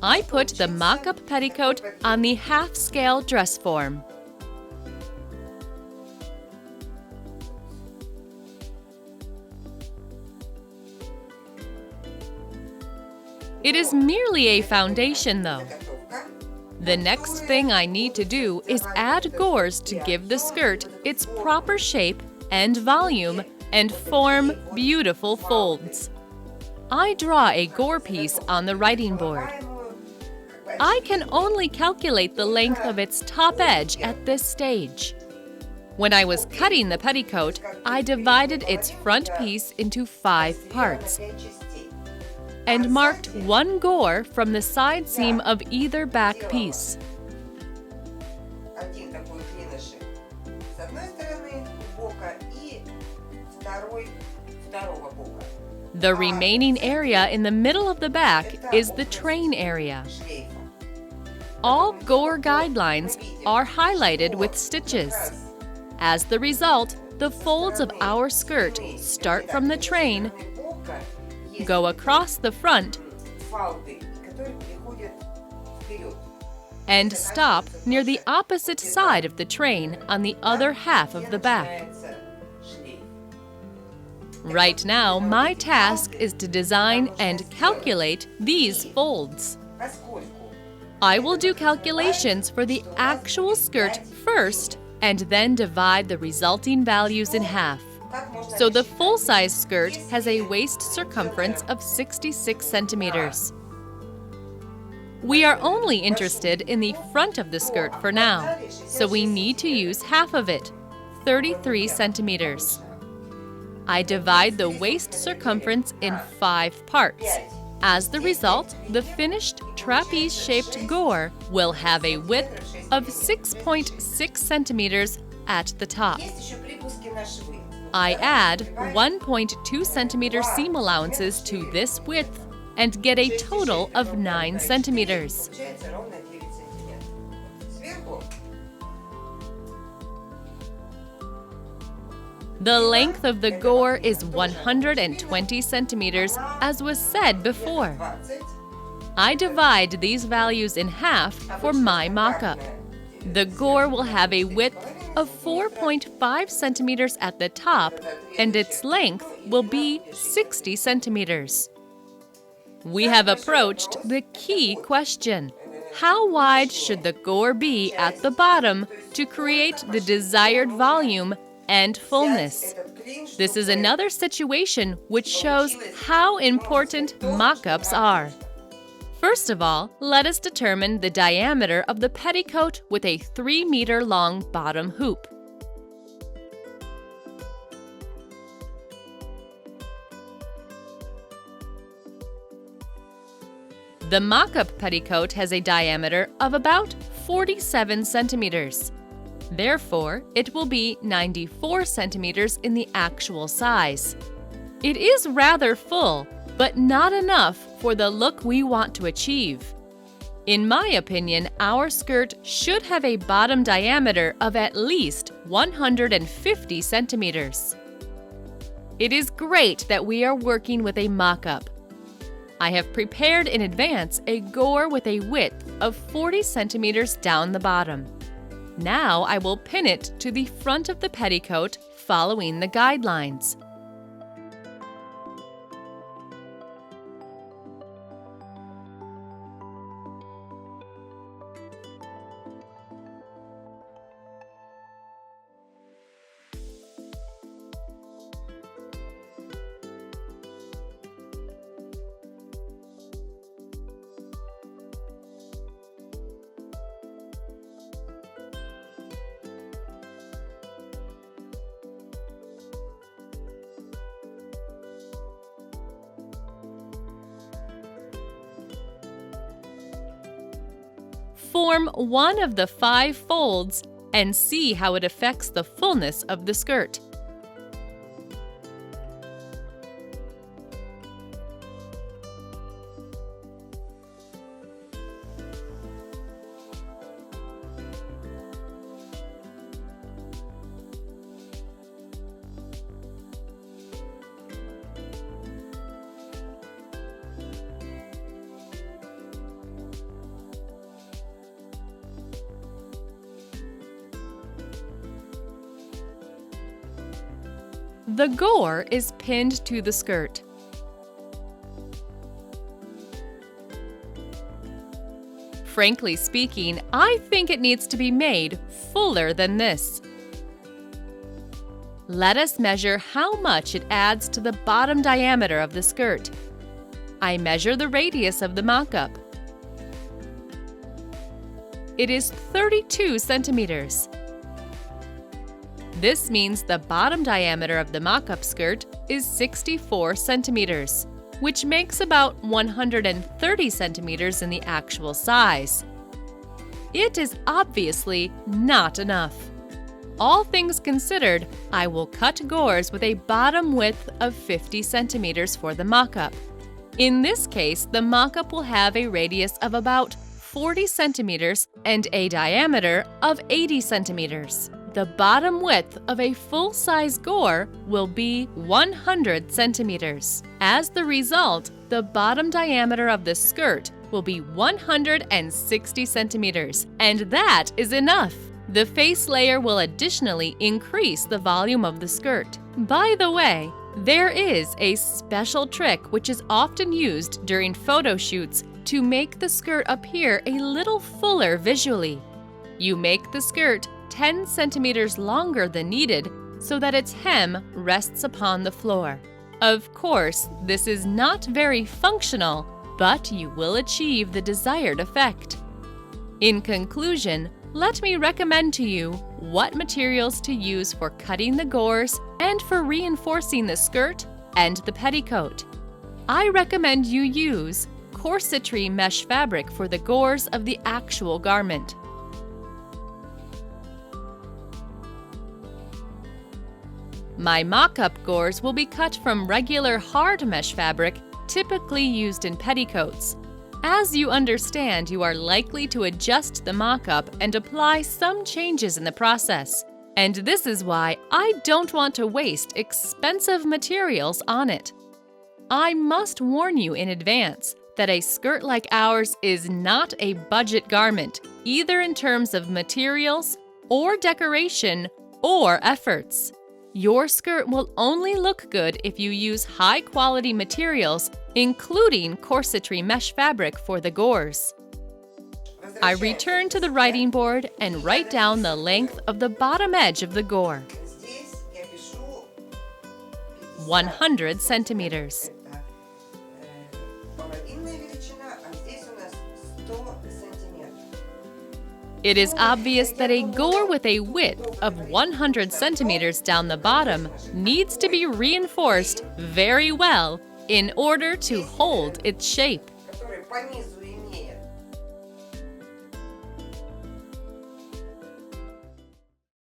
I put the mock-up petticoat on the half-scale dress form. It is merely a foundation, though. The next thing I need to do is add gores to give the skirt its proper shape and volume and form beautiful folds. I draw a gore piece on the writing board. I can only calculate the length of its top edge at this stage. When I was cutting the petticoat, I divided its front piece into 5 parts and marked 1 gore from the side seam of either back piece. The remaining area in the middle of the back is the train area. All gore guidelines are highlighted with stitches. As the result, the folds of our skirt start from the train, go across the front, and stop near the opposite side of the train on the other half of the back. Right now, my task is to design and calculate these folds. I will do calculations for the actual skirt first and then divide the resulting values in half. So the full-size skirt has a waist circumference of 66 centimeters. We are only interested in the front of the skirt for now, so we need to use half of it, 33 centimeters. I divide the waist circumference in 5 parts. As the result, the finished trapeze-shaped gore will have a width of 6.6 centimeters at the top. I add 1.2 centimeter seam allowances to this width and get a total of 9 centimeters. The length of the gore is 120 centimeters, as was said before. I divide these values in half for my mock-up. The gore will have a width of 4.5 centimeters at the top, and its length will be 60 centimeters. We have approached the key question. How wide should the gore be at the bottom to create the desired volume and fullness? This is another situation which shows how important mock-ups are. First of all, let us determine the diameter of the petticoat with a 3-meter-long bottom hoop. The mock-up petticoat has a diameter of about 47 centimeters. Therefore, it will be 94 centimeters in the actual size. It is rather full, but not enough for the look we want to achieve. In my opinion, our skirt should have a bottom diameter of at least 150 centimeters. It is great that we are working with a mock-up. I have prepared in advance a gore with a width of 40 centimeters down the bottom. Now I will pin it to the front of the petticoat following the guidelines. Form one of the 5 folds and see how it affects the fullness of the skirt. The gore is pinned to the skirt. Frankly speaking, I think it needs to be made fuller than this. Let us measure how much it adds to the bottom diameter of the skirt. I measure the radius of the mock-up. It is 32 centimeters. This means the bottom diameter of the mock-up skirt is 64 centimeters, which makes about 130 centimeters in the actual size. It is obviously not enough. All things considered, I will cut gores with a bottom width of 50 centimeters for the mock-up. In this case, the mock-up will have a radius of about 40 centimeters and a diameter of 80 centimeters. The bottom width of a full-size gore will be 100 centimeters. As the result, the bottom diameter of the skirt will be 160 centimeters, and that is enough. The face layer will additionally increase the volume of the skirt. By the way, there is a special trick which is often used during photo shoots to make the skirt appear a little fuller visually. You make the skirt 10 centimeters longer than needed so that its hem rests upon the floor. Of course, this is not very functional, but you will achieve the desired effect. In conclusion, let me recommend to you what materials to use for cutting the gores and for reinforcing the skirt and the petticoat. I recommend you use corsetry mesh fabric for the gores of the actual garment. My mock-up gores will be cut from regular hard mesh fabric typically used in petticoats. As you understand, you are likely to adjust the mock-up and apply some changes in the process. And this is why I don't want to waste expensive materials on it. I must warn you in advance that a skirt like ours is not a budget garment, either in terms of materials or decoration or efforts. Your skirt will only look good if you use high-quality materials, including corsetry mesh fabric for the gores. I return to the writing board and write down the length of the bottom edge of the gore. 100 centimeters. It is obvious that a gore with a width of 100 centimeters down the bottom needs to be reinforced very well in order to hold its shape.